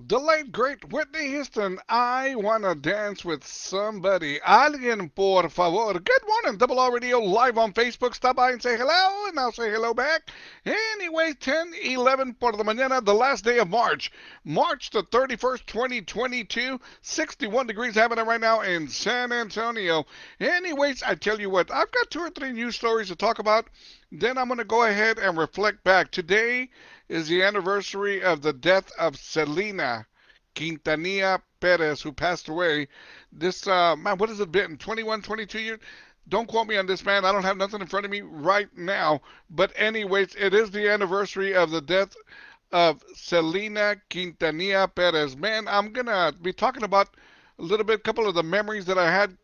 The late great Whitney Houston, I Wanna Dance with Somebody. Alguien, por favor. Good morning, Double R Radio, live on Facebook. Stop by and say hello, and I'll say hello back. Anyway, 10:11 por la mañana, the last day of March. March the 31st, 2022. 61 degrees having it right now in San Antonio. Anyways, I tell you what, I've got two or three news stories to talk about. Then I'm going to go ahead and reflect back. Today is the anniversary of the death of Selena Quintanilla Perez, who passed away. This, man, what has it been? 21, 22 years? Don't quote me on this, man. I don't have nothing in front of me right now. But anyways, it is the anniversary of the death of Selena Quintanilla Perez. Man, I'm going to be talking about a little bit, a couple of the memories that I had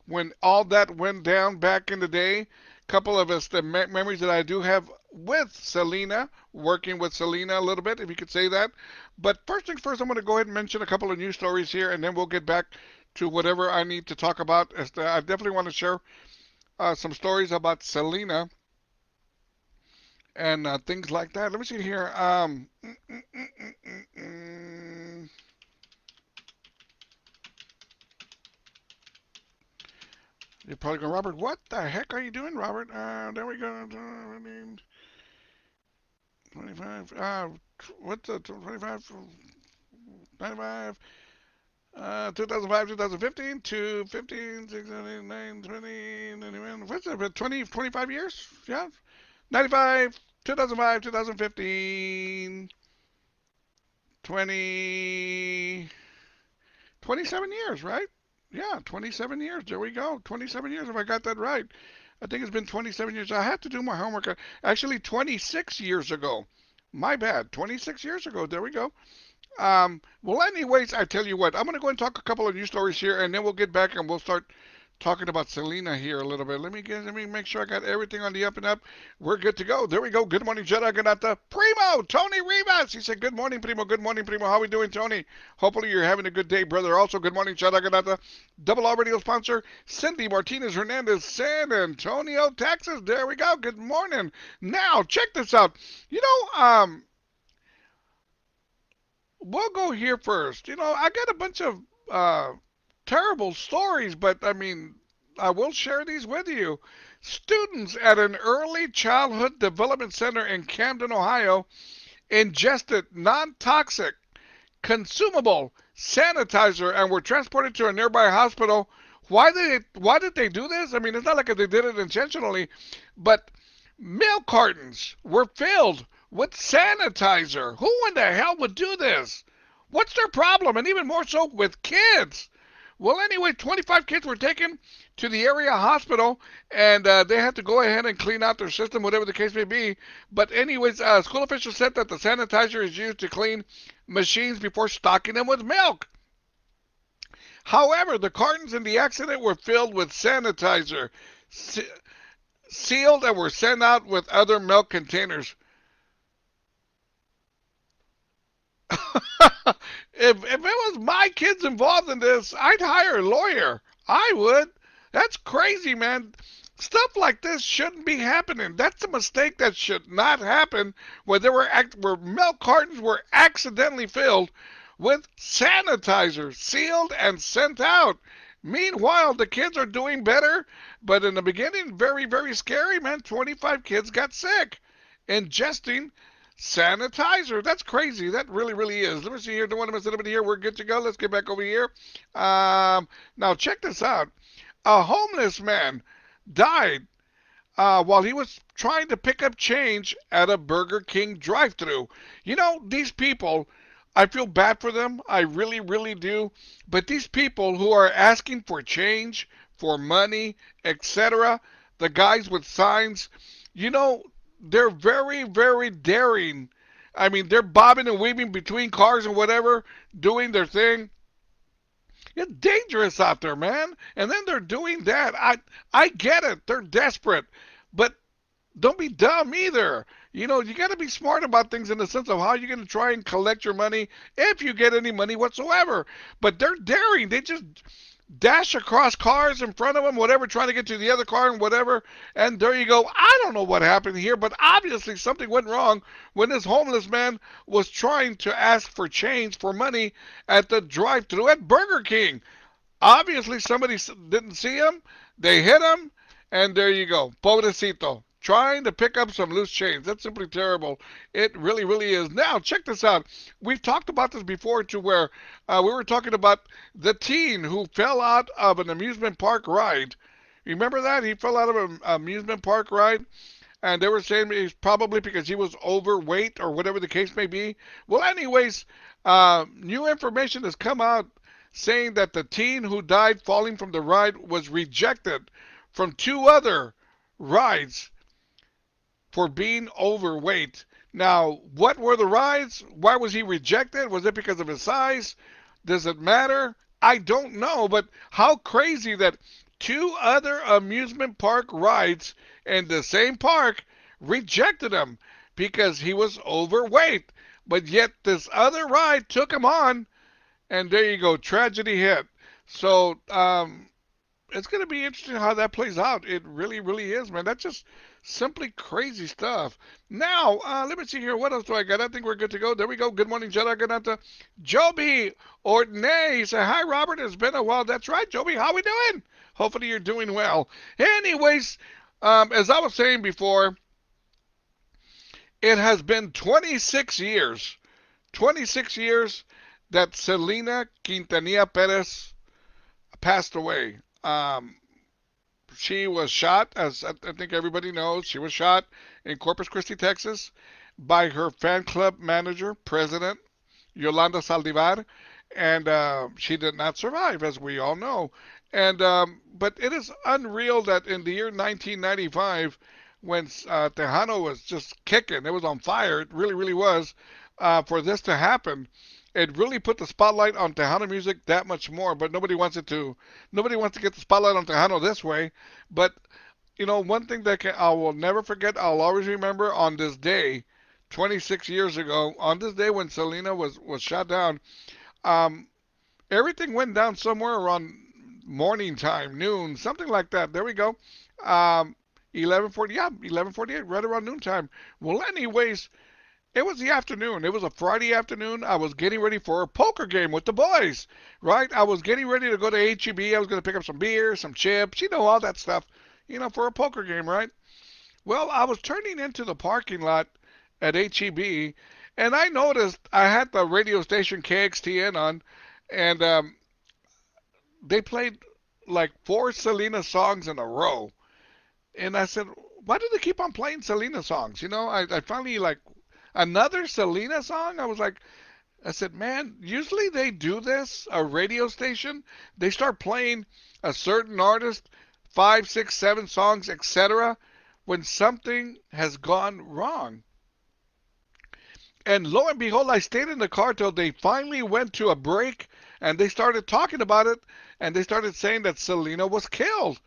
when all that went down back in the day. Couple of us, the memories that I do have with Selena, working with Selena a little bit, if you could say that. But first things first, I'm going to go ahead and mention a couple of news stories here, and then we'll get back to whatever I need to talk about. I definitely want to share some stories about Selena and things like that. Let me see here. You're probably going, Robert, what the heck are you doing, Robert? There we go. 25. What's the 25? 95. 2005, 2015, 15, 16, 9, 20, 91. What's it? 20, 25 years? Yeah. 95, 2005, 2015, 20, 27 years, right? Yeah, 27 years. There we go. 27 years, if I got that right. I think it's been 27 years. I had to do my homework. Actually, 26 years ago. My bad. 26 years ago. There we go. Well, anyways, I tell you what. I'm going to go and talk a couple of news stories here, and then we'll get back and we'll start talking about Selena here a little bit. Let me make sure I got everything on the up and up. We're good to go. There we go. Good morning, Jedi Ganata. Primo, Tony Rivas. He said, good morning, Primo. Good morning, Primo. How we doing, Tony? Hopefully you're having a good day, brother. Also, good morning, Jedi Ganata. Double R Radio sponsor, Cindy Martinez Hernandez, San Antonio, Texas. There we go. Good morning. Now, check this out. We'll go here first. I got a bunch of terrible stories, but I mean, I will share these with you. Students at an early childhood development center in Camden, Ohio, ingested non-toxic, consumable sanitizer and were transported to a nearby hospital. Why did they do this? I mean, it's not like they did it intentionally, but milk cartons were filled with sanitizer. Who in the hell would do this? What's their problem? And even more so with kids. Well, anyway, 25 kids were taken to the area hospital, and they had to go ahead and clean out their system, whatever the case may be. But anyways, school officials said that the sanitizer is used to clean machines before stocking them with milk. However, the cartons in the accident were filled with sanitizer, sealed, and were sent out with other milk containers. If it was my kids involved in this, I'd hire a lawyer. I would. That's crazy, man. Stuff like this shouldn't be happening. That's a mistake that should not happen. Where milk cartons were accidentally filled with sanitizer, sealed and sent out. Meanwhile, the kids are doing better, but in the beginning, very, very scary, man. 25 kids got sick ingesting sanitizer. That's crazy. That really, really is. Let me see here. Don't want to miss a little bit here. We're good to go. Let's get back over here. Now, check this out. A homeless man died while he was trying to pick up change at a Burger King drive-thru. These people, I feel bad for them. I really, really do. But these people who are asking for change, for money, etc., the guys with signs, they're very, very daring. I mean, they're bobbing and weaving between cars and whatever, doing their thing. It's dangerous out there, man. And then they're doing that. I get it. They're desperate. But don't be dumb either. You got to be smart about things in the sense of how you're going to try and collect your money if you get any money whatsoever. But they're daring. dash across cars in front of him, whatever, trying to get to the other car and whatever. And there you go. I don't know what happened here, but obviously something went wrong when this homeless man was trying to ask for change for money at the drive-thru at Burger King. Obviously somebody didn't see him. They hit him, and there you go. Pobrecito. Trying to pick up some loose change. That's simply terrible. It really, really is. Now, check this out. We've talked about this before to where we were talking about the teen who fell out of an amusement park ride. Remember that? He fell out of an amusement park ride, and they were saying it's probably because he was overweight or whatever the case may be. Well, anyways, new information has come out saying that the teen who died falling from the ride was rejected from two other rides for being overweight. Now, what were the rides? Why was he rejected? Was it because of his size? Does it matter? I don't know, but how crazy that two other amusement park rides in the same park rejected him because he was overweight. But yet this other ride took him on, and there you go, tragedy hit. So, it's going to be interesting how that plays out. It really, really is, man. That's just simply crazy stuff. Now, let me see here. What else do I got? I think we're good to go. There we go. Good morning, Jedi. Good night to Joby Ordnay. Say, hi, Robert. It's been a while. That's right, Joby. How we doing? Hopefully you're doing well. Anyways, as I was saying before, it has been 26 years. 26 years that Selena Quintanilla Perez passed away. She was shot, as I think everybody knows, she was shot in Corpus Christi, Texas, by her fan club manager, president, Yolanda Saldivar, and she did not survive, as we all know. And but it is unreal that in the year 1995, when Tejano was just kicking, it was on fire, it really, really was, for this to happen. It really put the spotlight on Tejano music that much more, but nobody wants to get the spotlight on Tejano this way. But one thing that I will never forget, I'll always remember on this day, 26 years ago, on this day when Selena was shot down, um, everything went down somewhere around morning time, noon, something like that. There we go. 11:40, yeah, 11:48, right around noontime. Well, anyways, it was the afternoon. It was a Friday afternoon. I was getting ready for a poker game with the boys, right? I was getting ready to go to HEB. I was going to pick up some beer, some chips, all that stuff, for a poker game, right? Well, I was turning into the parking lot at HEB, and I noticed I had the radio station KXTN on, and they played like four Selena songs in a row. And I said, why do they keep on playing Selena songs? I finally like another Selena song. I said, man, usually they do this, a radio station. They start playing a certain artist, 5, 6, 7 songs, etc., when something has gone wrong. And lo and behold, I stayed in the car till they finally went to a break, and they started talking about it, and they started saying that Selena was killed.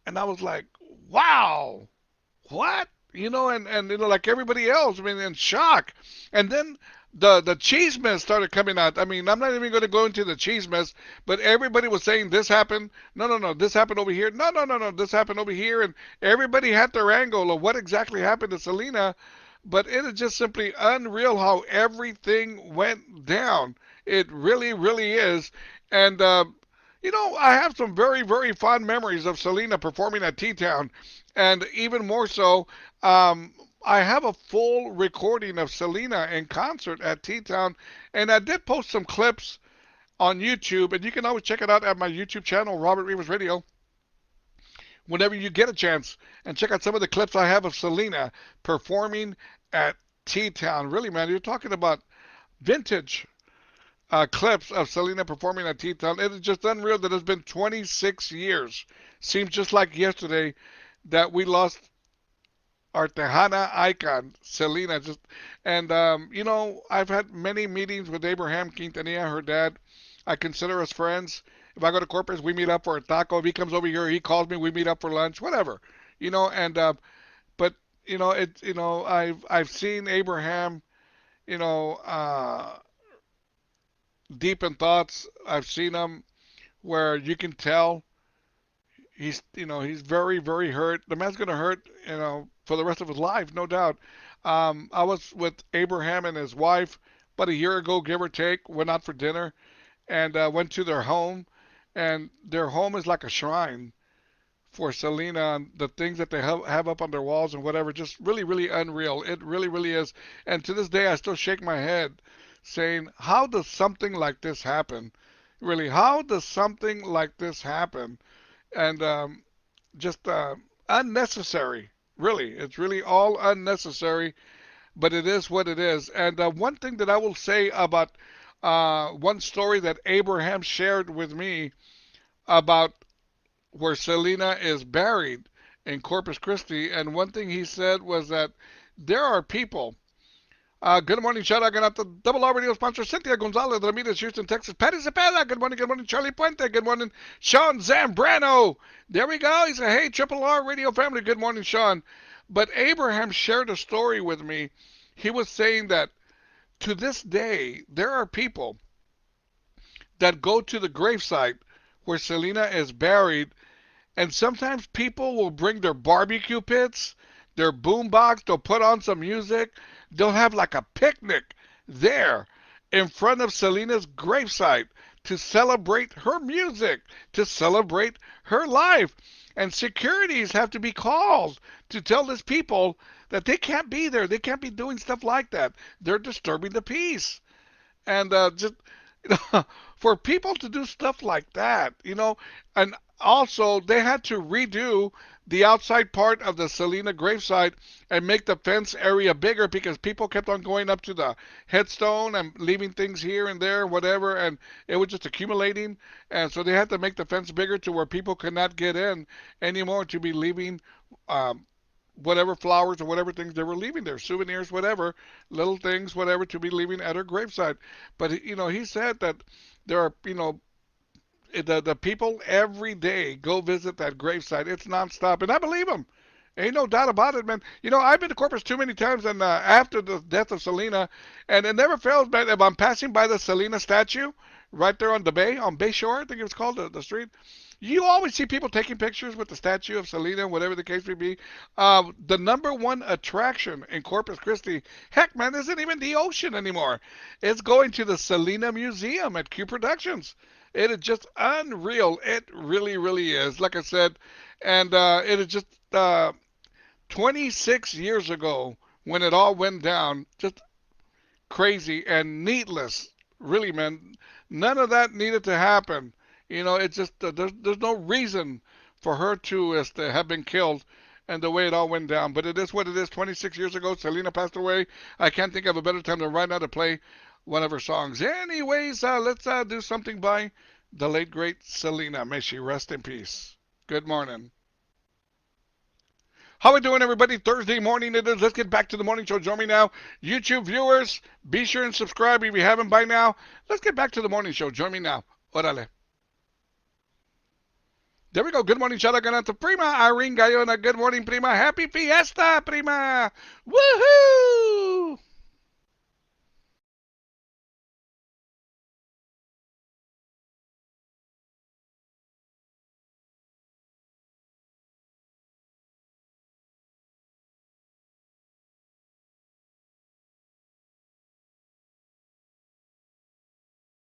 And I was like, wow, what? And like everybody else, I mean, in shock. And then the cheese mess started coming out. I mean, I'm not even going to go into the cheese mess, but everybody was saying this happened. No, no, no, this happened over here. No, no, no, no, this happened over here. And everybody had their angle of what exactly happened to Selena. But it is just simply unreal how everything went down. It really, really is. And I have some very, very fond memories of Selena performing at T-Town. And even more so, I have a full recording of Selena in concert at T-Town. And I did post some clips on YouTube. And you can always check it out at my YouTube channel, Robert Rivas Radio, whenever you get a chance. And check out some of the clips I have of Selena performing at T-Town. Really, man, you're talking about vintage clips of Selena performing at T-Town. It is just unreal that it's been 26 years. Seems just like yesterday that we lost our Tejana icon, Selena. I've had many meetings with Abraham Quintanilla, her dad. I consider us friends. If I go to Corpus, we meet up for a taco. If he comes over here, he calls me. We meet up for lunch, whatever. But I've seen Abraham, you know, uh, deep in thoughts. I've seen him where you can tell he's very, very hurt. The man's gonna hurt, for the rest of his life, no doubt. I was with Abraham and his wife about a year ago, give or take. Went out for dinner and went to their home, and their home is like a shrine for Selena, and the things that they have up on their walls and whatever, just really, really unreal. It really, really is. And to this day, I still shake my head saying, how does something like this happen? Really, how does something like this happen? And just unnecessary. Really, it's really all unnecessary, but it is what it is. And one thing that I will say about one story that Abraham shared with me about where Selena is buried in Corpus Christi, and one thing he said was that there are people. Good morning, shout out to Double R Radio sponsor Cynthia Gonzalez, Ramirez, Houston, Texas. Patty Cepeda, good morning, Charlie Puente, good morning, Sean Zambrano. There we go. He said, hey, Triple R Radio family, good morning, Sean. But Abraham shared a story with me. He was saying that to this day, there are people that go to the gravesite where Selena is buried, and sometimes people will bring their barbecue pits, their boombox, they'll put on some music, they'll have like a picnic there in front of Selena's gravesite to celebrate her music, to celebrate her life. And securities have to be called to tell these people that they can't be there. They can't be doing stuff like that. They're disturbing the peace. And just for people to do stuff like that, and also they had to redo the outside part of the Selena gravesite and make the fence area bigger because people kept on going up to the headstone and leaving things here and there, whatever, and it was just accumulating. And so they had to make the fence bigger to where people could not get in anymore to be leaving whatever flowers or whatever things they were leaving there, souvenirs, whatever, little things, whatever, to be leaving at her gravesite. But, he said that there are, the people every day go visit that gravesite. It's nonstop, and I believe them. Ain't no doubt about it, man. I've been to Corpus too many times, and after the death of Selena, and it never fails, man, if I'm passing by the Selena statue right there on the bay, on Bay Shore, I think it was called, the street, you always see people taking pictures with the statue of Selena, whatever the case may be. The number one attraction in Corpus Christi, heck, man, isn't even the ocean anymore. It's going to the Selena Museum at Q Productions. It is just unreal. It really, really is. Like I said, and it is just 26 years ago when it all went down. Just crazy and needless. Really, man. None of that needed to happen. It's just there's no reason for her to have been killed and the way it all went down. But it is what it is. 26 years ago, Selena passed away. I can't think of a better time than right now to play one of her songs. Anyways, let's do something by the late, great Selena. May she rest in peace. Good morning. How we doing, everybody? Thursday morning it is. Let's get back to the morning show. Join me now. YouTube viewers, be sure and subscribe if you haven't by now. Let's get back to the morning show. Join me now. Orale. There we go. Good morning, shout out to Prima Irene Gayona. Good morning, Prima. Happy Fiesta, Prima. Woohoo!